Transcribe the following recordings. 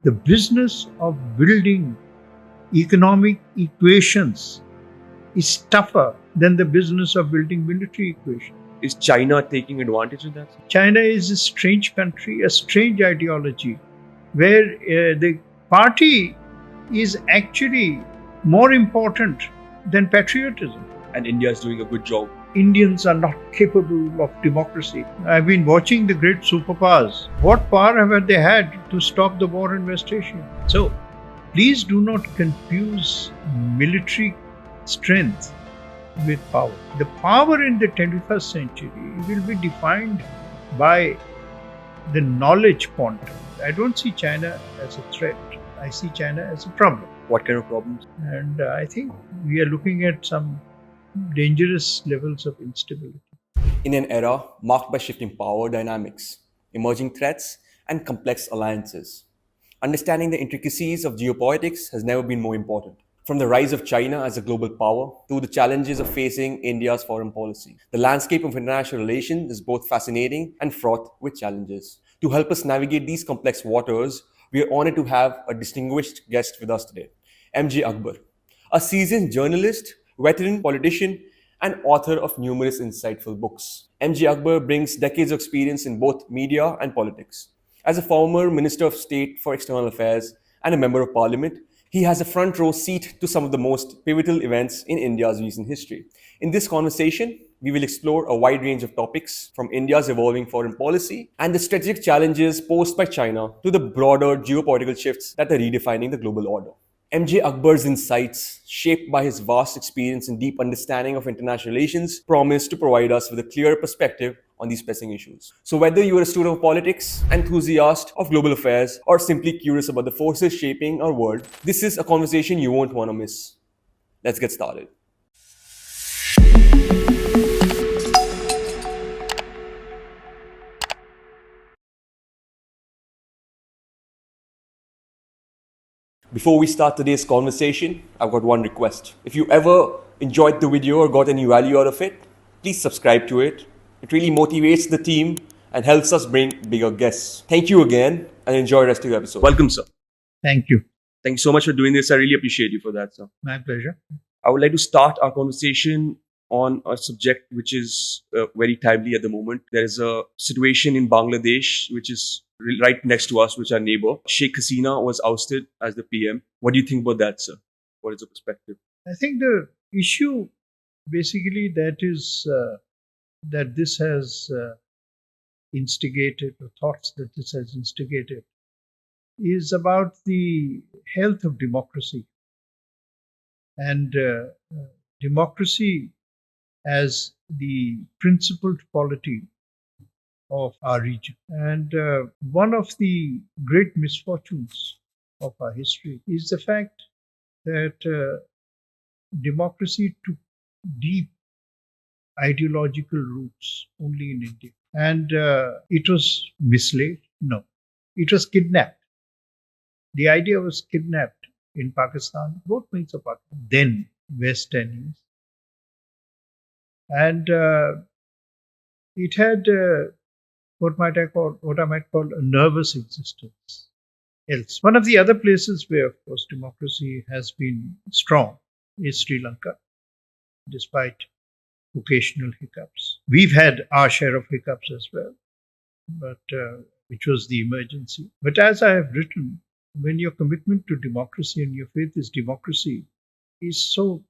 The business of building economic equations is tougher than the business of building military equations. Is China taking advantage of that? China is a strange country, a strange ideology, where the party is actually more important than patriotism. And India is doing a good job. Indians are not capable of democracy. I've been watching the great superpowers. What power have they had to stop the war in West Asia? So, please do not confuse military strength with power. The power in the 21st century will be defined by the knowledge quantum. I don't see China as a threat. I see China as a problem. What kind of problems? And I think we are looking at some dangerous levels of instability. In an era marked by shifting power dynamics, emerging threats, and complex alliances, understanding the intricacies of geopolitics has never been more important. From the rise of China as a global power to the challenges of facing India's foreign policy, the landscape of international relations is both fascinating and fraught with challenges. To help us navigate these complex waters, we are honored to have a distinguished guest with us today, MJ Akbar, a seasoned journalist, veteran politician, and author of numerous insightful books. MJ Akbar brings decades of experience in both media and politics. As a former Minister of State for External Affairs and a Member of Parliament, he has a front row seat to some of the most pivotal events in India's recent history. In this conversation, we will explore a wide range of topics from India's evolving foreign policy and the strategic challenges posed by China to the broader geopolitical shifts that are redefining the global order. MJ Akbar's insights, shaped by his vast experience and deep understanding of international relations, promise to provide us with a clear perspective on these pressing issues. So whether you are a student of politics, enthusiast of global affairs, or simply curious about the forces shaping our world, this is a conversation you won't want to miss. Let's get started. Before we start today's conversation, I've got one request. If you ever enjoyed the video or got any value out of it, please subscribe to it. It really motivates the team and helps us bring bigger guests. Thank you again and enjoy the rest of the episode. Welcome, sir. Thank you. Thank you so much for doing this. I really appreciate you for that, sir. My pleasure. I would like to start our conversation on a subject which is very timely at the moment. There is a situation in Bangladesh which is right next to us, which is our neighbor. Sheikh Hasina was ousted as the PM. What do you think about that, sir? What is the perspective? I think the issue basically that this has instigated, or thoughts that this has instigated, is about the health of democracy. And democracy as the principled polity of our region. And one of the great misfortunes of our history is the fact that democracy took deep ideological roots only in India. And it was mislaid? No. It was kidnapped. The idea was kidnapped in Pakistan, both wings of Pakistan, then West and East. And it had what I might call a nervous existence else. One of the other places where, of course, democracy has been strong is Sri Lanka, despite occasional hiccups. We've had our share of hiccups as well, but which was the emergency. But as I have written, when your commitment to democracy and your faith is democracy is so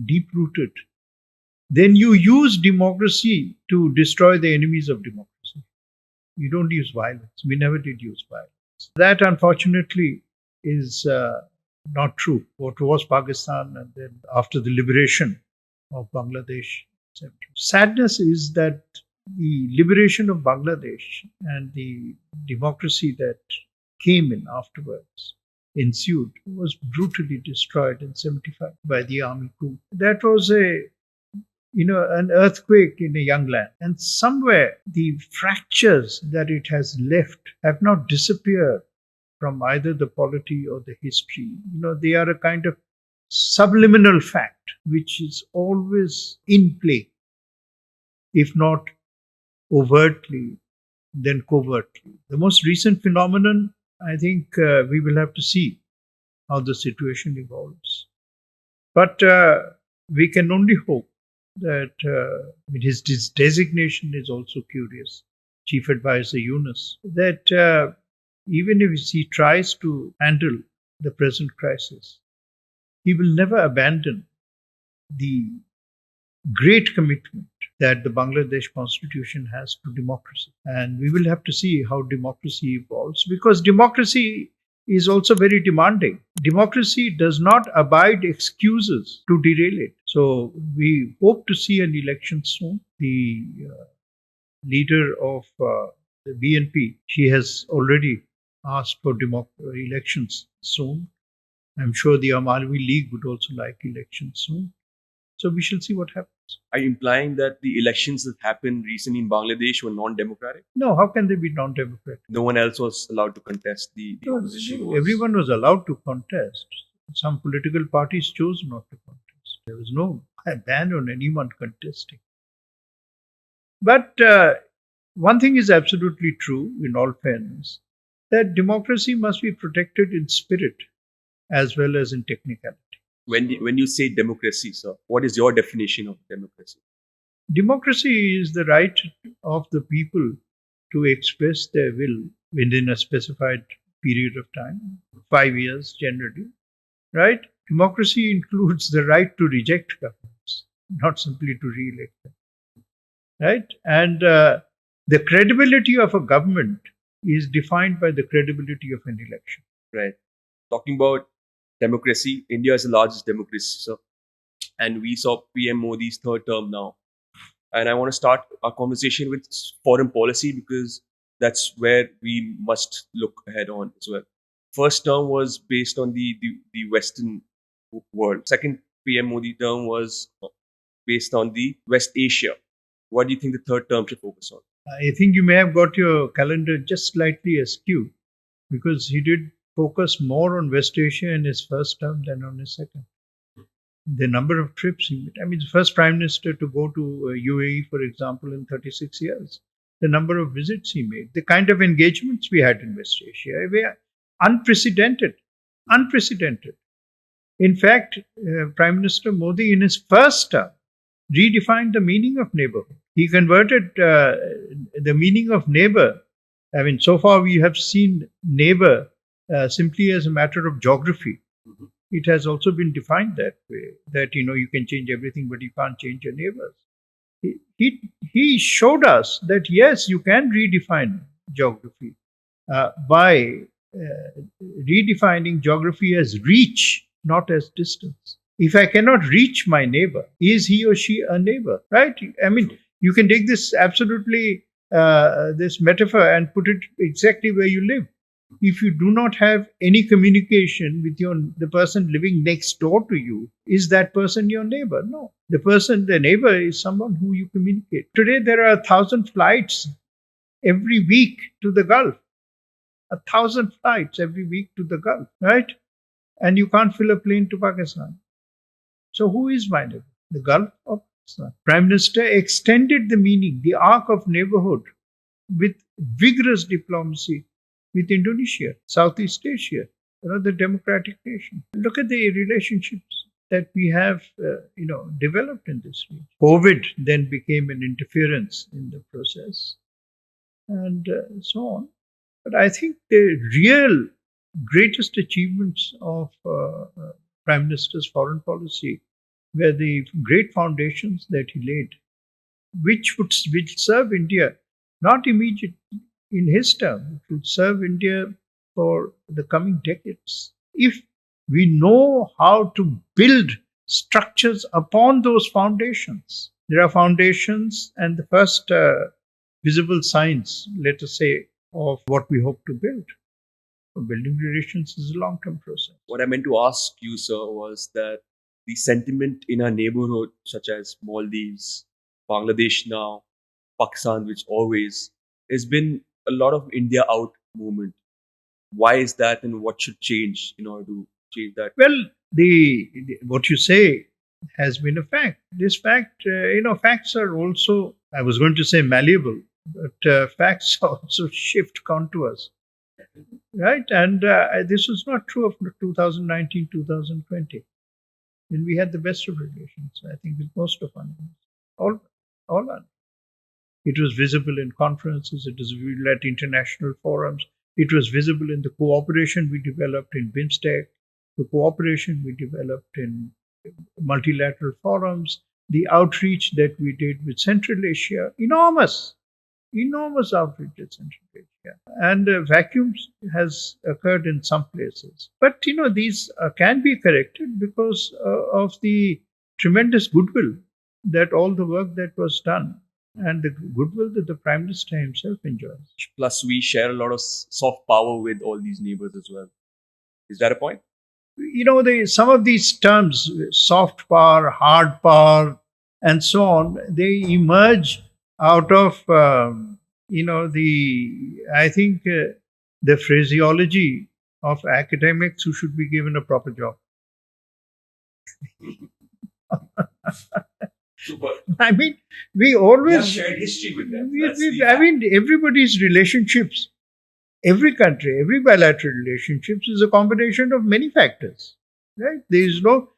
deep-rooted, then you use democracy to destroy the enemies of democracy. You don't use violence. We never did use violence. That, unfortunately, is not true. What was Pakistan and then after the liberation of Bangladesh. Sadness is that the liberation of Bangladesh and the democracy that came in afterwards, ensued, was brutally destroyed in 75 by the army coup. That was an earthquake in a young land. And somewhere the fractures that it has left have not disappeared from either the polity or the history. They are a kind of subliminal fact which is always in play, if not overtly, then covertly. The most recent phenomenon I think we will have to see how the situation evolves. But we can only hope that his designation is also curious, Chief Advisor Yunus, that even if he tries to handle the present crisis, he will never abandon the great commitment that the Bangladesh constitution has to democracy. And we will have to see how democracy evolves, because democracy is also very demanding. Democracy does not abide excuses to derail it. So we hope to see an election soon. The leader of the BNP, she has already asked for elections soon. I'm sure the Amalvi League would also like elections soon. So we shall see what happens. Are you implying that the elections that happened recently in Bangladesh were non-democratic? No, how can they be non-democratic? No one else was allowed to contest the No, opposition. Was- everyone was allowed to contest. Some political parties chose not to contest. There was no ban on anyone contesting. But one thing is absolutely true, in all fairness, that democracy must be protected in spirit as well as in technicality. When you say democracy, sir, what is your definition of democracy? Democracy is the right of the people to express their will within a specified period of time, 5 years generally, right? Democracy includes the right to reject governments, not simply to re-elect them, right? And the credibility of a government is defined by the credibility of an election. Right. Talking about democracy, India is the largest democracy, sir. And we saw PM Modi's third term now. And I want to start our conversation with foreign policy, because that's where we must look ahead on as well. First term was based on the Western world. Second PM Modi term was based on the West Asia. What do you think the third term should focus on? I think you may have got your calendar just slightly askew, because he did focus more on West Asia in his first term than on his second. The number of trips he made. I mean, the first prime minister to go to UAE, for example, in 36 years. The number of visits he made, the kind of engagements we had in West Asia, were unprecedented. Unprecedented. In fact, Prime Minister Modi, in his first term, redefined the meaning of neighborhood. He converted the meaning of neighbor. I mean, so far we have seen neighbor simply as a matter of geography. Mhm. It has also been defined that way, that you can change everything, but you can't change your neighbors. He showed us that yes, you can redefine geography by redefining geography as reach, not as distance. If I cannot reach my neighbor, is he or she a neighbor? Right? I mean, you can take this absolutely this metaphor and put it exactly where you live. If you do not have any communication with the person living next door to you, is that person your neighbor? No. The neighbor is someone who you communicate. Today, there are 1,000 flights every week to the Gulf. 1,000 flights every week to the Gulf, right? And you can't fill a plane to Pakistan. So who is my neighbor? The Gulf or Pakistan? Prime Minister extended the meaning, the arc of neighborhood, with vigorous diplomacy with Indonesia, Southeast Asia, the democratic nation. Look at the relationships that we have, developed in this region. COVID then became an interference in the process, and so on. But I think the real greatest achievements of Prime Minister's foreign policy were the great foundations that he laid, which serve India not immediately in his term, it would serve India for the coming decades. If we know how to build structures upon those foundations, there are foundations, and the first visible signs, let us say, of what we hope to build. Building relations is a long-term process. What I meant to ask you, sir, was that the sentiment in our neighborhood, such as Maldives, Bangladesh now, Pakistan, which always, has been a lot of India out movement. Why is that, and what should change in order to change that? Well, what you say has been a fact. This fact, facts are also, I was going to say malleable, but facts also shift contours. right? And this was not true of 2019, 2020, when we had the best of relations, I think, with most of our neighbors. All our. It was visible in conferences, it was visible at international forums, it was visible in the cooperation we developed in BIMSTEC, the cooperation we developed in multilateral forums, the outreach that we did with Central Asia, enormous outreach in Central Asia. And vacuums has occurred in some places. But, these can be corrected because of the tremendous goodwill that all the work that was done and the goodwill that the Prime Minister himself enjoys. Plus, we share a lot of soft power with all these neighbors as well. Is that a point? Some of these terms, soft power, hard power, and so on, they emerge out of, I think, the phraseology of academics who should be given a proper job. Super. I mean, we We always have shared history with them. That's the I mean, everybody's relationships, every country, every bilateral relationships is a combination of many factors, right? There is no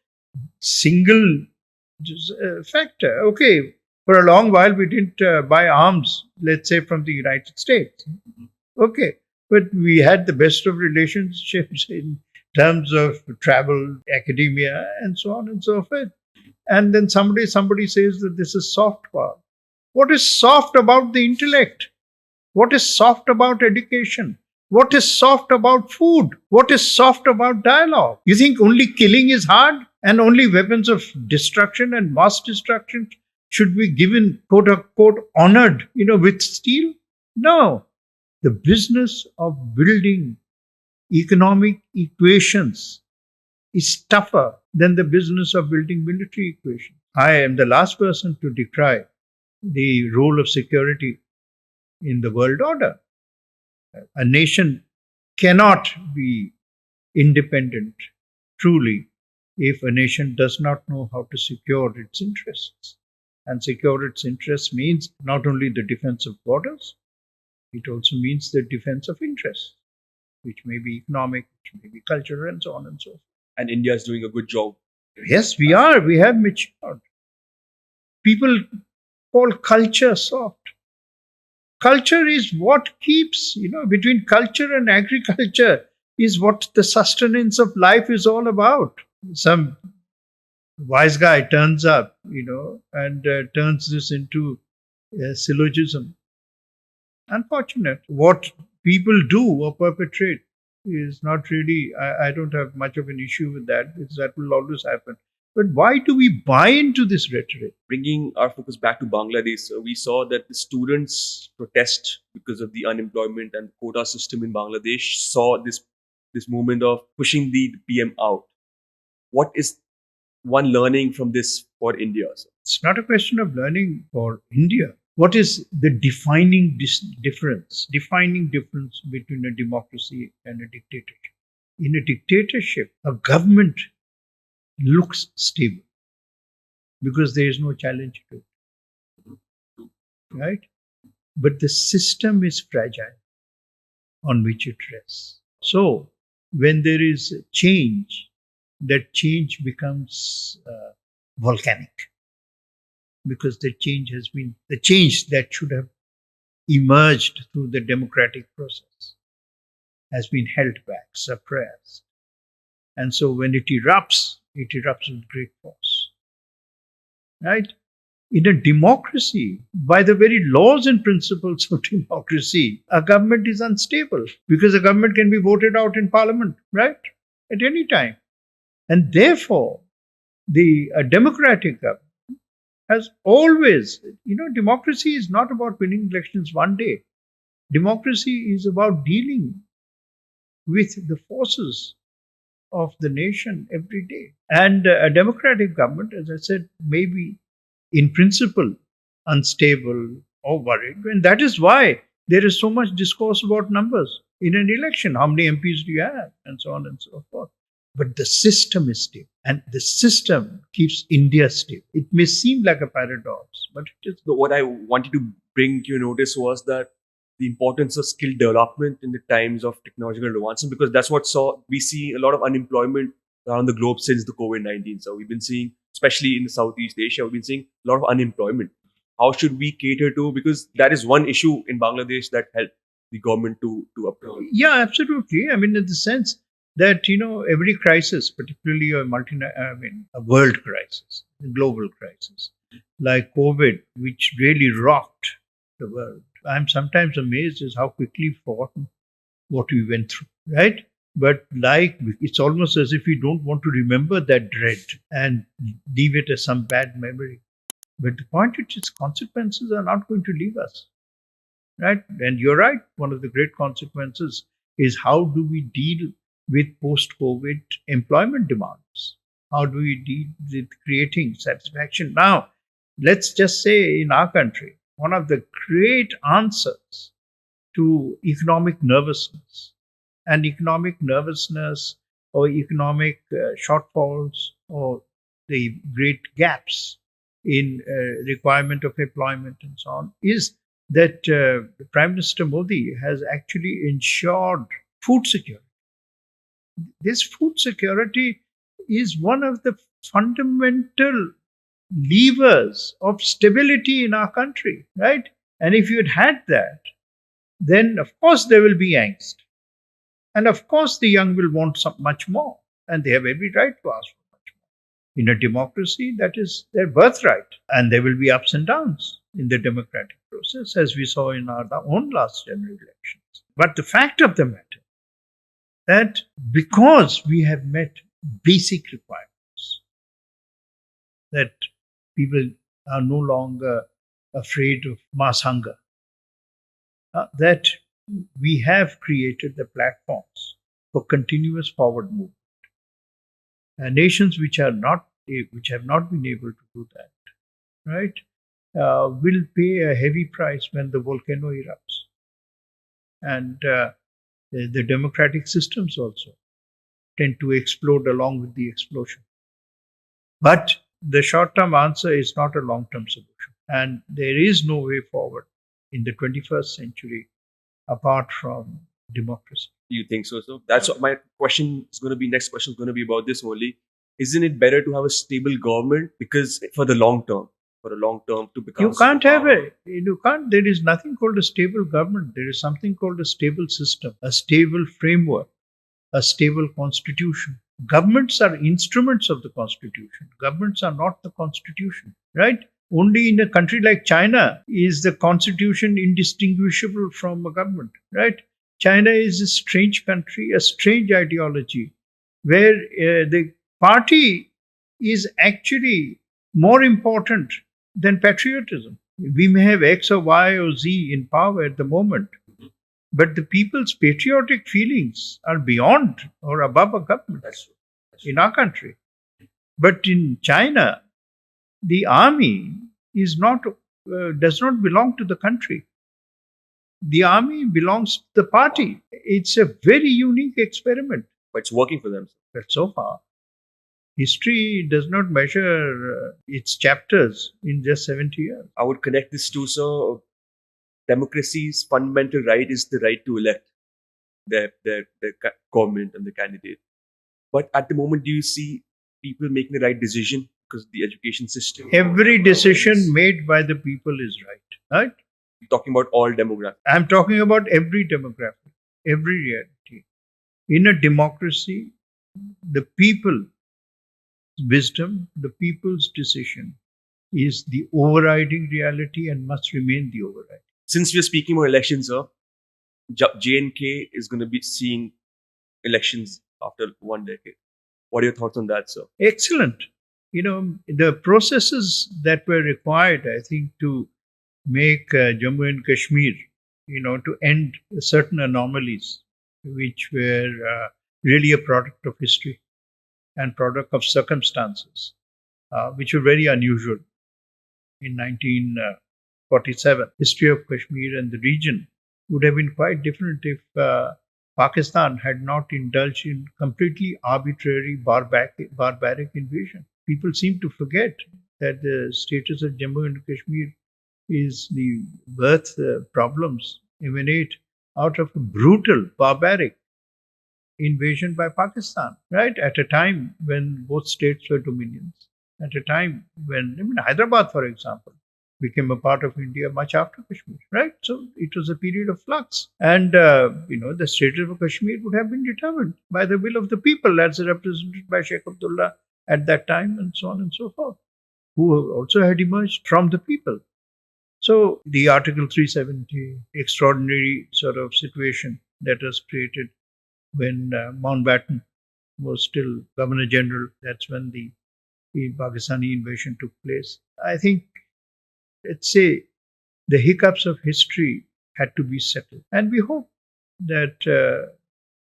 single factor. Okay, for a long while we didn't buy arms, let's say, from the United States. Okay, but we had the best of relationships in terms of travel, academia, and so on and so forth. And then somebody says that this is soft power. What is soft about the intellect? What is soft about education? What is soft about food? What is soft about dialogue? You think only killing is hard and only weapons of destruction and mass destruction should be given, quote unquote, honored, with steel? No. The business of building economic equations is tougher than the business of building military equations. I am the last person to decry the role of security in the world order. A nation cannot be independent truly if a nation does not know how to secure its interests. And secure its interests means not only the defense of borders, it also means the defense of interests, which may be economic, which may be cultural, and so on and so forth. And India is doing a good job. Yes, we are. We have matured. People call culture soft. Culture is what keeps, between culture and agriculture is what the sustenance of life is all about. Some wise guy turns up, and turns this into a syllogism. Unfortunate. What people do or perpetrate is not really, I don't have much of an issue with that, because that will always happen. But why do we buy into this rhetoric? Bringing our focus back to Bangladesh, so we saw that the students protest because of the unemployment and quota system in Bangladesh saw this movement of pushing the PM out. What is one learning from this for India? Sir? It's not a question of learning for India. What is the defining difference between a democracy and a dictatorship? In a dictatorship, a government looks stable because there is no challenge to it, right? But the system is fragile on which it rests. So when there is change, that change becomes volcanic, because the change that should have emerged through the democratic process has been held back, suppressed. And so when it erupts with great force. Right? In a democracy, by the very laws and principles of democracy, a government is unstable because a government can be voted out in parliament, right? At any time. And therefore, a democratic government has always, democracy is not about winning elections one day. Democracy is about dealing with the forces of the nation every day. And a democratic government, as I said, may be in principle unstable or worried. And that is why there is so much discourse about numbers in an election. How many MPs do you have? And so on and so forth. But the system is stable. And the system keeps India stable. It may seem like a paradox, but it is. What I wanted to bring to your notice was that the importance of skill development in the times of technological advancement, because that's what we see a lot of unemployment around the globe since the COVID-19. So we've been seeing, especially in the Southeast Asia, we've been seeing a lot of unemployment. How should we cater to, because that is one issue in Bangladesh that helped the government to approve. Yeah, absolutely. I mean, in the sense that every crisis, particularly a world crisis, a global crisis, like COVID, which really rocked the world. I'm sometimes amazed as how quickly we've forgotten what we went through, right? But it's almost as if we don't want to remember that dread and leave it as some bad memory. But the point is, its consequences are not going to leave us, right? And you're right. One of the great consequences is how do we deal with post-COVID employment demands? How do we deal with creating satisfaction? Now, let's just say in our country, one of the great answers to economic nervousness or economic shortfalls or the great gaps in requirement of employment and so on is that Prime Minister Modi has actually ensured food security. This food security is one of the fundamental levers of stability in our country, right? And if you'd had that, then of course there will be angst. And of course the young will want much more. And they have every right to ask for much more. In a democracy, that is their birthright. And there will be ups and downs in the democratic process, as we saw in our own last general elections. But the fact of the matter, that because we have met basic requirements, that people are no longer afraid of mass hunger, that we have created the platforms for continuous forward movement. Nations which have not been able to do that, right, will pay a heavy price when the volcano erupts, and the democratic systems also tend to explode along with the explosion. But the short-term answer is not a long-term solution, and there is no way forward in the 21st century apart from democracy. Do you think so? So that's what my question is going to be. Next question is going to be about this only. Isn't it better to have a stable government, because for a long term to become you can't there is nothing called a stable government. There is something called a stable system, a stable framework, a stable constitution. Governments are instruments of the constitution. Governments are not the constitution, right? Only in a country like China is the constitution indistinguishable from a government, right? China is a strange country, a strange ideology, where the party is actually more important than patriotism. We may have X or Y or Z in power at the moment, but the people's patriotic feelings are beyond or above a government. That's true. In our country. But in China, the army does not belong to the country. The army belongs to the party. It's a very unique experiment. But it's working for them. But so far, history does not measure its chapters in just 70 years. I would connect this to, so democracy's fundamental right is the right to elect their government and the candidate. But at the moment, do you see people making the right decision because of the education system? Every decision made by the people is right? You're talking about all demographics. I'm talking about every demographic, every reality. In a democracy, the people's wisdom, the people's decision is the overriding reality and must remain the overriding. Since we're speaking about elections, sir, J&K is going to be seeing elections after 1 decade. What are your thoughts on that, sir? Excellent. The processes that were required, I think, to make Jammu and Kashmir, to end certain anomalies which were really a product of history and product of circumstances, which were very unusual in 1947. History of Kashmir and the region would have been quite different if Pakistan had not indulged in completely arbitrary, barbaric invasion. People seem to forget that the status of Jammu and Kashmir is the birth problems emanate out of a brutal, barbaric invasion by Pakistan, right? At a time when both states were dominions, at a time when, Hyderabad, for example, became a part of India much after Kashmir, right? So it was a period of flux. And, the status of Kashmir would have been determined by the will of the people as represented by Sheikh Abdullah at that time, and so on and so forth, who also had emerged from the people. So the Article 370 extraordinary sort of situation that was created when Mountbatten was still Governor General, that's when the Pakistani invasion took place. I think, let's say, the hiccups of history had to be settled. And we hope that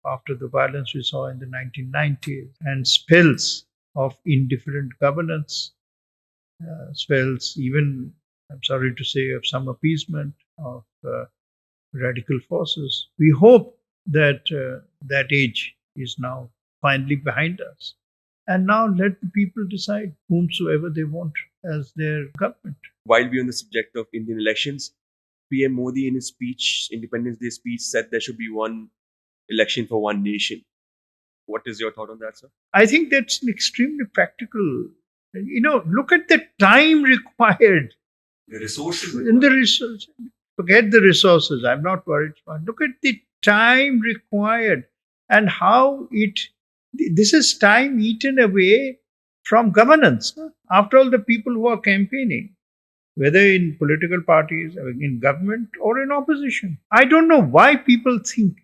after the violence we saw in the 1990s and spells of indifferent governance, spells even, I'm sorry to say, of some appeasement of radical forces, we hope that that age is now finally behind us. And now let the people decide whomsoever they want as their government. While we're on the subject of Indian elections, PM Modi in his speech, Independence Day speech, said there should be one election for one nation. What is your thought on that, sir? I think that's an extremely practical. Look at the time required. The resources. In the resources. Forget the resources. I'm not worried. Look at the time required and how this is time eaten away from governance. After all, the people who are campaigning, whether in political parties, in government, or in opposition. I don't know why people think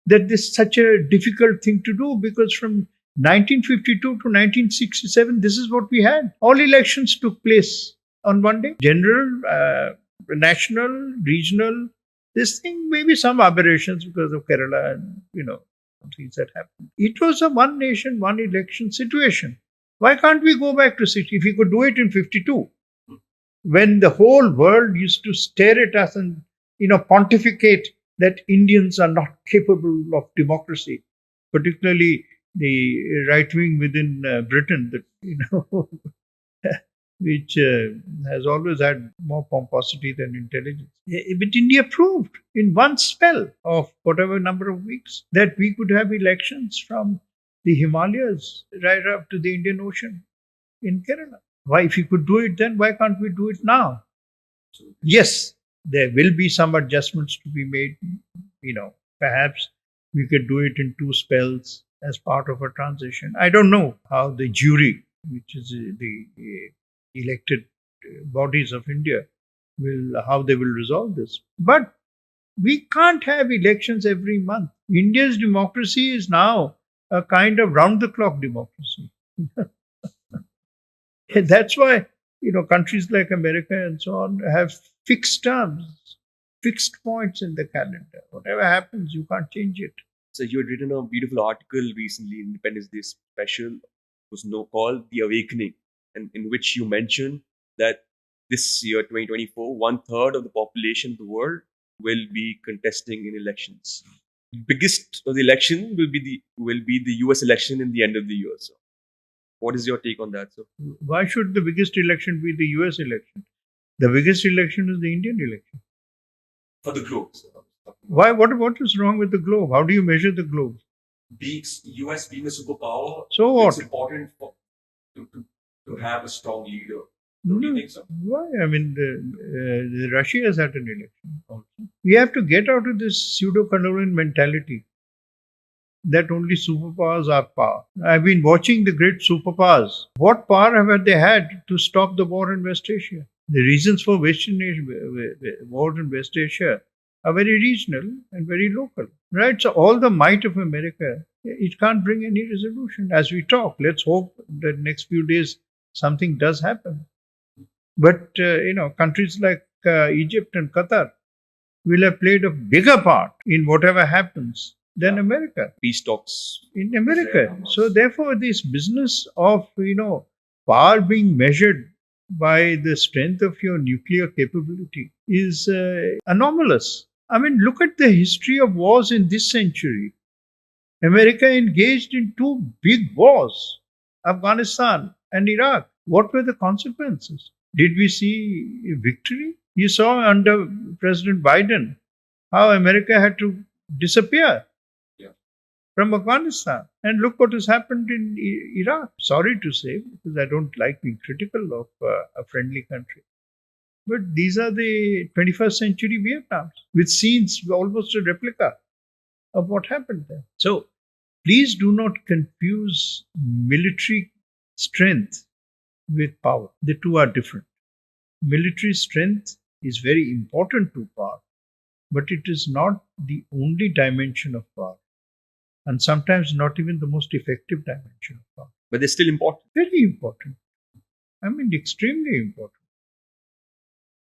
that this is such a difficult thing to do, because from 1952 to 1967, this is what we had. All elections took place on one day. General, national, regional, this thing, maybe some aberrations because of Kerala and, some things that happened. It was a one nation, one election situation. Why can't we go back to 60? If we could do it in 52, when the whole world used to stare at us and, pontificate that Indians are not capable of democracy, particularly the right wing within Britain, that, which has always had more pomposity than intelligence. But India proved in one spell of whatever number of weeks that we could have elections from the Himalayas right up to the Indian Ocean in Kerala. Why, if we could do it then, why can't we do it now? Yes, there will be some adjustments to be made. Perhaps we could do it in two spells as part of a transition. I don't know how the jury, which is the elected bodies of India, how they will resolve this. But we can't have elections every month. India's democracy is now a kind of round-the-clock democracy. That's why, countries like America and so on have fixed terms, fixed points in the calendar. Whatever happens, you can't change it. So you had written a beautiful article recently in Independence Day special, called The Awakening, and in which you mentioned that this year, 2024, 1/3 of the population of the world will be contesting in elections. The biggest of the election will be the US election in the end of the year. So what is your take on that, sir? Why should the biggest election be the US election? The biggest election is the Indian election. For the globe, sir. Why? What is wrong with the globe? How do you measure the globe? US being a superpower, so what? It's important to have a strong leader. Don't you think so? Why? I mean, Russia has had an election also. We have to get out of this pseudo-Canadian mentality that only superpowers are power. I've been watching the great superpowers. What power have they had to stop the war in West Asia? The reasons for war in West Asia are very regional and very local, right? So all the might of America, it can't bring any resolution as we talk. Let's hope that next few days something does happen. But, countries like Egypt and Qatar will have played a bigger part in whatever happens than America. Peace talks in America. So therefore, this business of, power being measured by the strength of your nuclear capability is anomalous. I mean, look at the history of wars in this century. America engaged in two big wars, Afghanistan and Iraq. What were the consequences? Did we see victory? You saw under President Biden how America had to disappear from Afghanistan. And look what has happened in Iraq. Sorry to say, because I don't like being critical of a friendly country. But these are the 21st century Vietnams with scenes almost a replica of what happened there. So please do not confuse military strength with power. The two are different. Military strength is very important to power, but it is not the only dimension of power, and sometimes not even the most effective dimension of power. But they're still important. Very important. I mean, extremely important.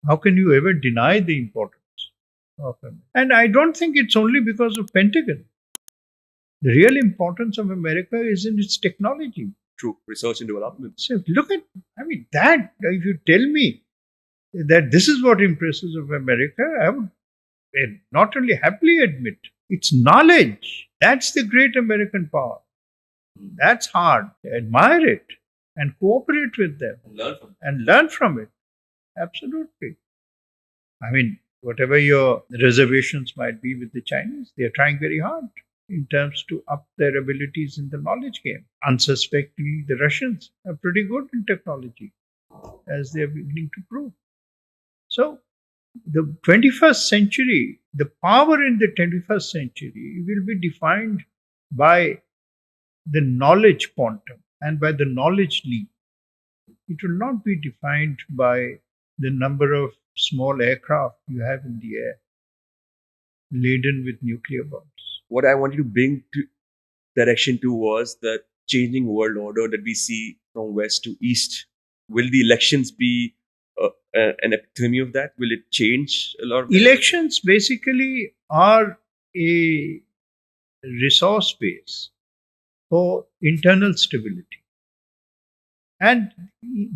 How can you ever deny the importance of America? And I don't think it's only because of Pentagon. The real importance of America is in its technology. True. Research and development. So look at, I mean, that, if you tell me that this is what impresses of America, I would not only happily admit its knowledge. That's the great American power. That's hard. Admire it and cooperate with them and learn from it. Absolutely. I mean, whatever your reservations might be with the Chinese, they are trying very hard in terms to up their abilities in the knowledge game. Unsuspectingly, the Russians are pretty good in technology, as they are beginning to prove. So, the 21st century, the power in the 21st century will be defined by the knowledge quantum and by the knowledge leap. It will not be defined by the number of small aircraft you have in the air laden with nuclear bombs. What I wanted to bring to direction to was the changing world order that we see from west to east. Will the elections be an epitome of that? Will it change a lot of Elections basically are a resource base for internal stability. And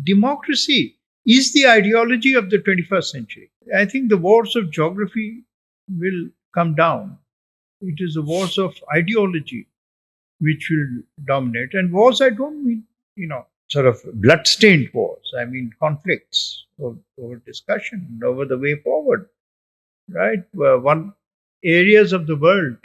democracy is the ideology of the 21st century. I think the wars of geography will come down. It is the wars of ideology which will dominate. And wars, I don't mean, sort of blood-stained wars. I mean conflicts over discussion, over the way forward, right? One areas of the world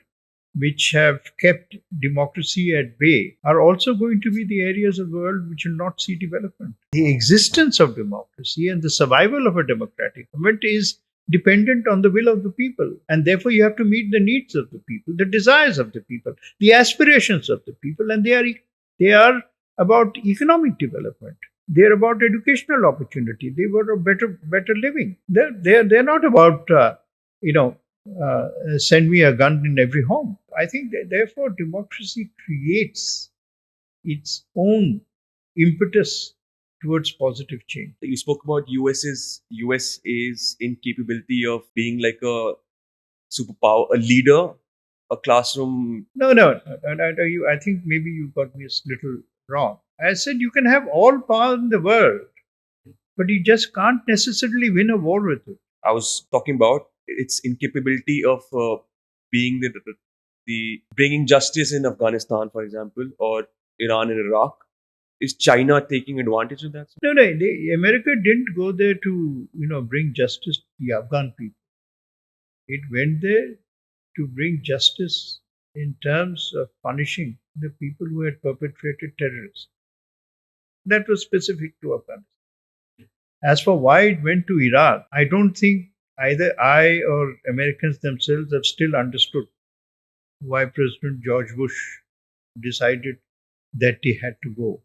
which have kept democracy at bay are also going to be the areas of the world which will not see development. The existence of democracy and the survival of a democratic government is dependent on the will of the people. And therefore, you have to meet the needs of the people, the desires of the people, the aspirations of the people. And they are about economic development. They're about educational opportunity. They were a better living. They're not about, send me a gun in every home. I think that therefore democracy creates its own impetus towards positive change. You spoke about USA's incapability of being like a superpower, a leader, a classroom. No. I think maybe you got me a little wrong. I said you can have all power in the world, but you just can't necessarily win a war with it. I was talking about its incapability of being the bringing justice in Afghanistan, for example, or Iran and Iraq. Is China taking advantage of that? No. America didn't go there to bring justice to the Afghan people. It went there to bring justice in terms of punishing the people who had perpetrated terrorism. That was specific to Afghanistan. As for why it went to Iraq, I don't think either I or Americans themselves have still understood why President George Bush decided that he had to go.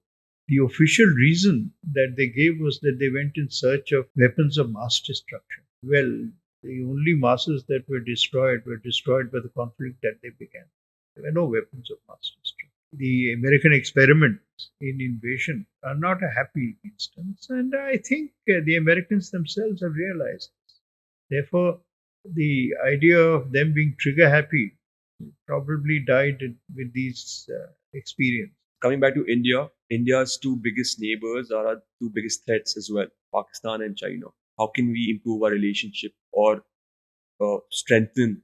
The official reason that they gave was that they went in search of weapons of mass destruction. Well, the only masses that were destroyed by the conflict that they began. There were no weapons of mass destruction. The American experiments in invasion are not a happy instance, and I think the Americans themselves have realized this. Therefore, the idea of them being trigger happy probably died with these experiences. Coming back to India, India's two biggest neighbors are our two biggest threats as well, Pakistan and China. How can we improve our relationship or strengthen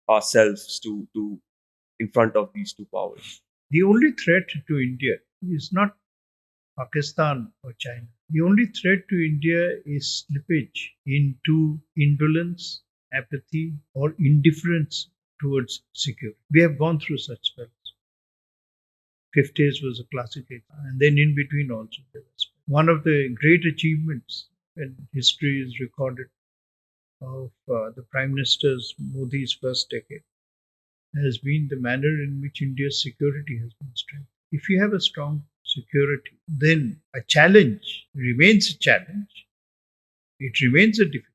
ourselves to in front of these two powers? The only threat to India is not Pakistan or China. The only threat to India is slippage into indolence apathy, or indifference towards security. We have gone through such spells. 50s was a classic example, and then in between also there was. One of the great achievements when history is recorded of the Prime Minister's Modi's first decade has been the manner in which India's security has been strengthened. If you have a strong security, then a challenge remains a challenge. It remains a difficulty.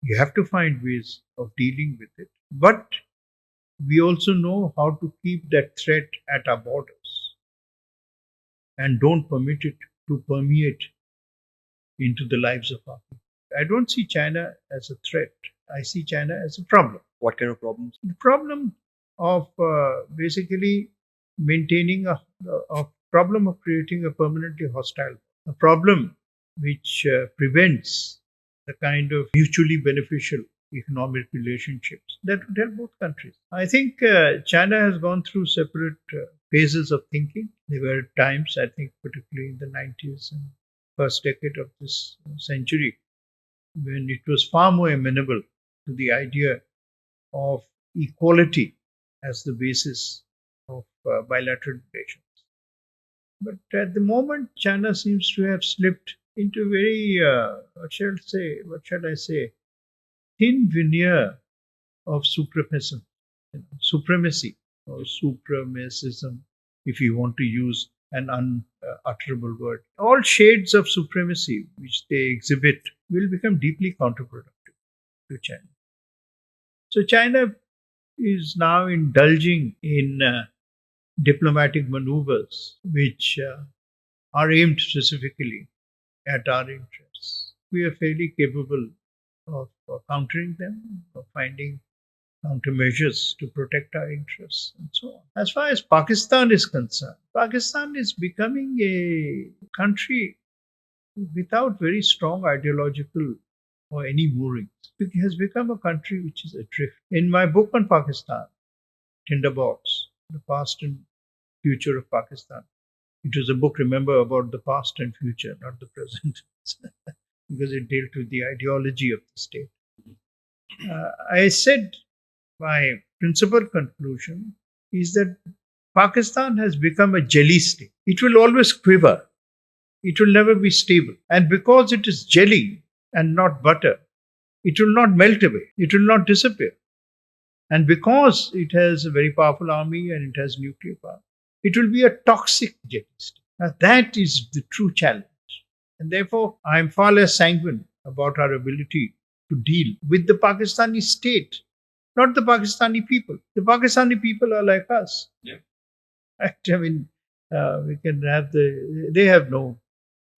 You have to find ways of dealing with it. But we also know how to keep that threat at our borders and don't permit it to permeate into the lives of our people. I don't see China as a threat. I see China as a problem. What kind of problems? The problem of basically maintaining a problem of creating a permanently hostile, a problem which prevents the kind of mutually beneficial economic relationships that would help both countries. I think China has gone through separate phases of thinking. There were times, I think, particularly in the 90s and first decade of this century, when it was far more amenable to the idea of equality as the basis of bilateral relations. But at the moment, China seems to have slipped into very, what shall I say, thin veneer of supremacy or supremacism, if you want to use an unutterable word. All shades of supremacy which they exhibit will become deeply counterproductive to China. So China is now indulging in diplomatic maneuvers which are aimed specifically at our interests. We are fairly capable of countering them, of finding countermeasures to protect our interests, and so on. As far as Pakistan is concerned, Pakistan is becoming a country without very strong ideological or any moorings. It has become a country which is adrift. In my book on Pakistan, Tinderbox, The Past and Future of Pakistan, it was a book, remember, about the past and future, not the present, because it dealt with the ideology of the state. I said my principal conclusion is that Pakistan has become a jelly state. It will always quiver. It will never be stable. And because it is jelly and not butter, it will not melt away. It will not disappear. And because it has a very powerful army and it has nuclear power, it will be a toxic jelly state. Now, that is the true challenge. And therefore, I am far less sanguine about our ability to deal with the Pakistani state, not the Pakistani people. The Pakistani people are like us. Yeah. I mean, we can have they have no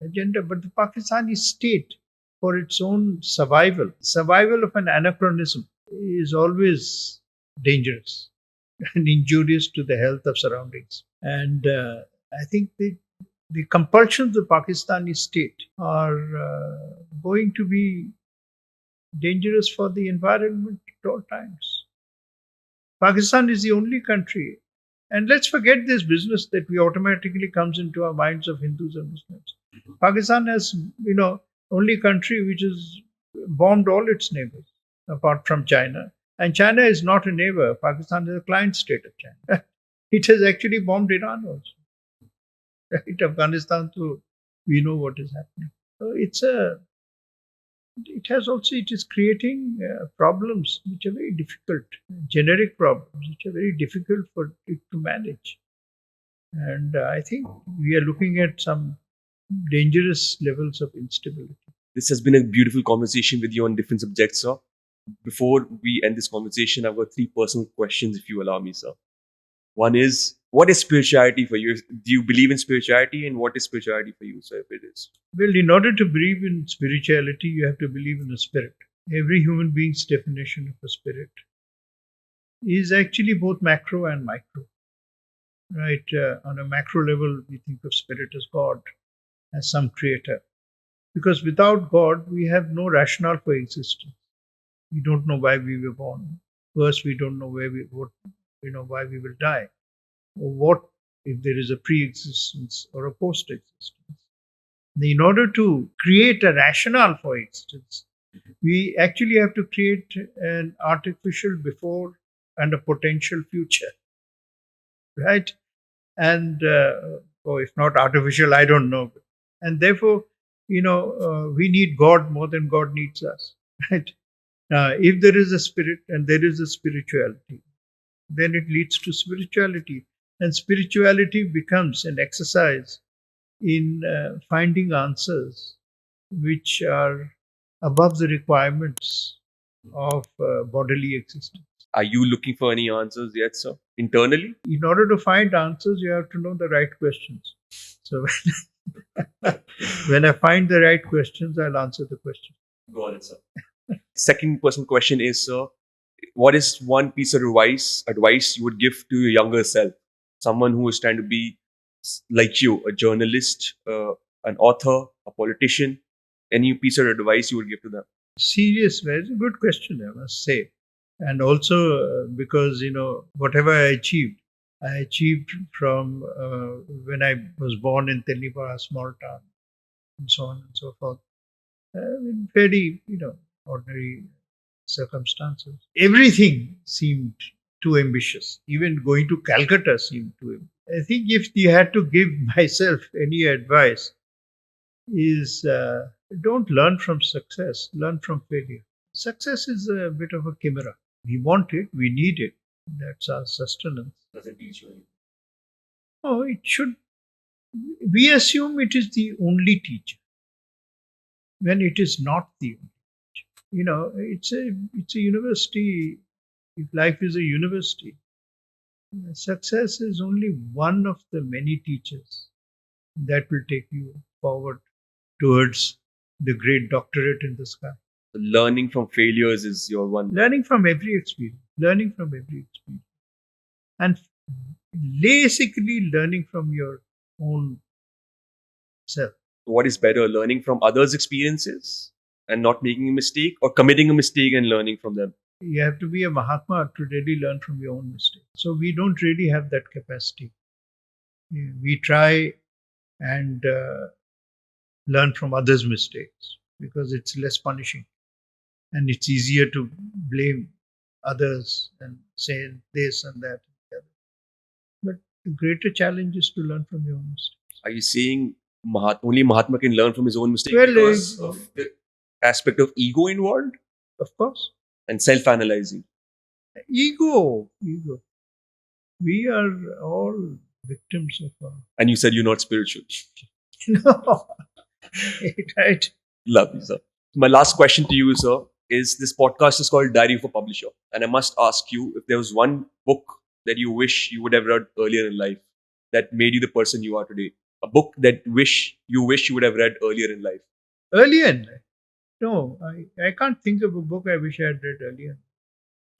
agenda, but the Pakistani state, for its own survival of an anachronism, is always dangerous and injurious to the health of surroundings. And I think the compulsions of the Pakistani state are going to be dangerous for the environment at all times. Pakistan is the only country, and let's forget this business that we automatically comes into our minds of Hindus and Muslims. Pakistan has, only country which has bombed all its neighbors, apart from China. And China is not a neighbor. Pakistan is a client state of China. It has actually bombed Iran also. Right? Afghanistan too. We know what is happening. So it is creating problems which are very difficult, generic problems which are very difficult for it to manage. And I think we are looking at some dangerous levels of instability. This has been a beautiful conversation with you on different subjects, sir. Before we end this conversation, I've got 3 personal questions, if you allow me, sir. One is, what is spirituality for you? Do you believe in spirituality, and what is spirituality for you, sir, if it is? Well, in order to believe in spirituality, you have to believe in a spirit. Every human being's definition of a spirit is actually both macro and micro. Right? On a macro level, we think of spirit as God, as some creator. Because without God, we have no rationale for existence. We don't know why we were born. First, we don't know why we will die, or what if there is a pre-existence or a post-existence. In order to create a rationale for existence, We actually have to create an artificial before and a potential future, right? And or if not artificial, I don't know. And therefore, we need God more than God needs us, right? If there is a spirit and there is a spirituality, then it leads to spirituality, and spirituality becomes an exercise in finding answers which are above the requirements of bodily existence. Are you looking for any answers yet, sir? Internally? In order to find answers, you have to know the right questions. So when I find the right questions, I'll answer the question. Got it, sir. Second person question is, sir, what is one piece of advice you would give to your younger self? Someone who is trying to be like you, a journalist, an author, a politician. Any piece of advice you would give to them? Serious, very good question, I must say. And also because, whatever I achieved from when I was born in Tellipara, a small town, and so on and so forth. In very, ordinary circumstances. Everything seemed too ambitious. Even going to Calcutta seemed too ambitious. I think if you had to give myself any advice, is don't learn from success, learn from failure. Success is a bit of a chimera. We want it, we need it. That's our sustenance. Does it teach you anything? Oh, it should. We assume it is the only teacher when it is not the only teacher. It's a university. If life is a university, success is only one of the many teachers that will take you forward towards the great doctorate in the sky. Learning from failures is your one. Learning from every experience. And basically learning from your own self. What is better, learning from others' experiences and not making a mistake, or committing a mistake and learning from them? You have to be a Mahatma to really learn from your own mistakes. So we don't really have that capacity. We try and learn from others' mistakes because it's less punishing and it's easier to blame others and say this and that. But the greater challenge is to learn from your own mistakes. Are you saying only Mahatma can learn from his own mistakes Well, because of the aspect of ego involved Of course. and self-analyzing? Ego. We are all victims of our. And you said you're not spiritual. No. Right. Lovely, sir. My last question to you, sir, is this podcast is called Diary of a Publisher. And I must ask you if there was one book that you wish you would have read earlier in life that made you the person you are today. A book that you wish you would have read earlier in life. Earlier in life? No, I can't think of a book I wish I had read earlier.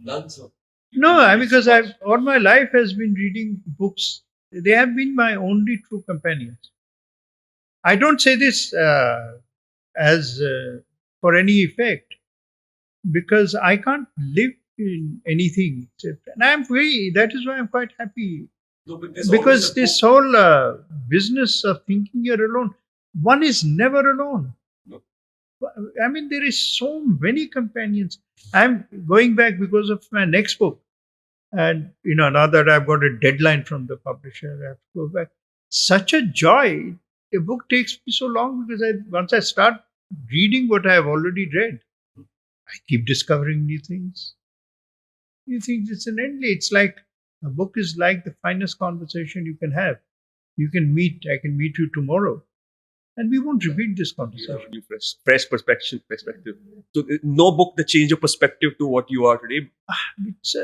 None, sir. No, because all my life has been reading books. They have been my only true companions. I don't say this as for any effect, because I can't live in anything except, and that is why I'm quite happy. No, Because this whole business of thinking you're alone, one is never alone. No. I mean, there is so many companions. I'm going back because of my next book. And, now that I've got a deadline from the publisher, I have to go back. Such a joy. A book takes me so long because once I start reading what I have already read, I keep discovering new things. It's an endless. It's like a book is like the finest conversation you can have. I can meet you tomorrow, and we won't repeat this conversation. New fresh perspective. So no book that changed your perspective to what you are today. It's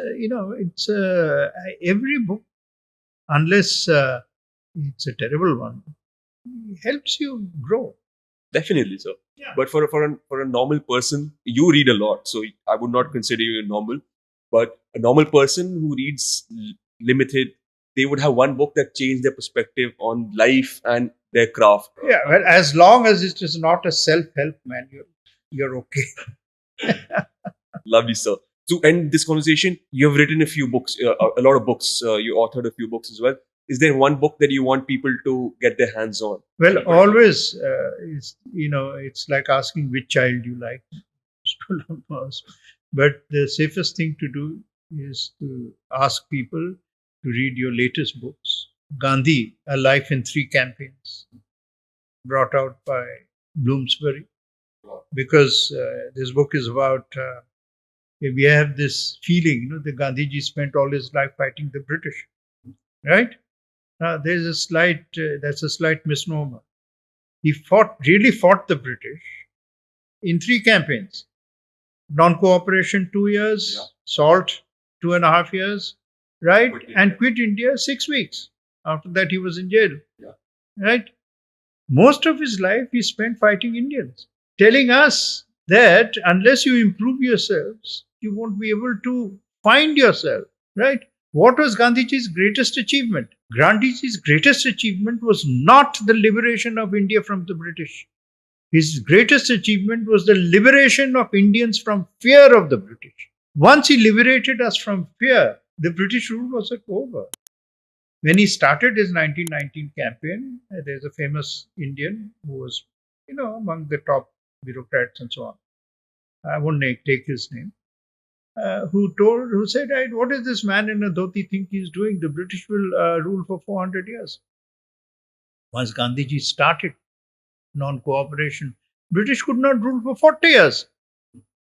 every book, unless it's a terrible one, helps you grow. Definitely, sir. Yeah. But for a normal person, you read a lot, so I would not consider you normal. But a normal person who reads limited, they would have one book that changed their perspective on life and their craft. Yeah, well, as long as it is not a self-help manual, you're okay. Lovely, sir. To end this conversation, you have written a few books, a lot of books. You authored a few books as well. Is there one book that you want people to get their hands on? Well, always, it's like asking which child you like. too long pause. But the safest thing to do is to ask people to read your latest books. Gandhi, A Life in Three Campaigns, brought out by Bloomsbury, because this book is about, we have this feeling, that Gandhiji spent all his life fighting the British, right? There's that's a slight misnomer. He really fought the British in three campaigns. Non-cooperation 2 years, Yeah. SALT 2.5 years, right? Quit And India. quit India 6 weeks. After that, he was in jail, Yeah. right? Most of his life he spent fighting Indians, telling us that unless you improve yourselves, you won't be able to find yourself, right? What was Gandhiji's greatest achievement? Gandhiji's greatest achievement was not the liberation of India from the British. His greatest achievement was the liberation of Indians from fear of the British. Once he liberated us from fear, the British rule was over. When he started his 1919 campaign, there's a famous Indian who was, among the top bureaucrats and so on. I won't take his name. Who said, right, what is this man in a dhoti think he's doing? The British will rule for 400 years. Once Gandhiji started non-cooperation, British could not rule for 40 years,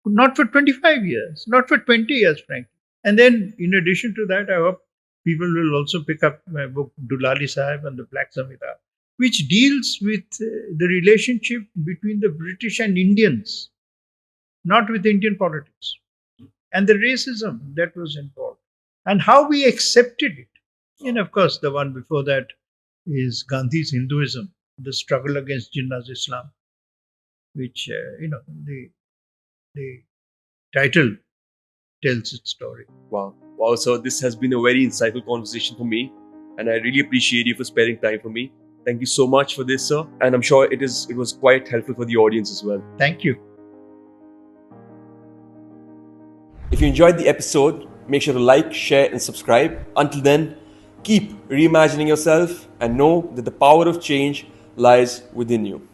not for 25 years, not for 20 years, frankly. And then, in addition to that, I hope people will also pick up my book, Dulali Sahib and the Black Samhita, which deals with the relationship between the British and Indians, not with Indian politics, and the racism that was involved, and how we accepted it. And of course, the one before that is Gandhi's Hinduism, the struggle against Jinnah's Islam, which, the title tells its story. Wow. Wow, sir, this has been a very insightful conversation for me, and I really appreciate you for sparing time for me. Thank you so much for this, sir, and I'm sure it was quite helpful for the audience as well. Thank you. If you enjoyed the episode, make sure to like, share, and subscribe. Until then, keep reimagining yourself and know that the power of change lies within you.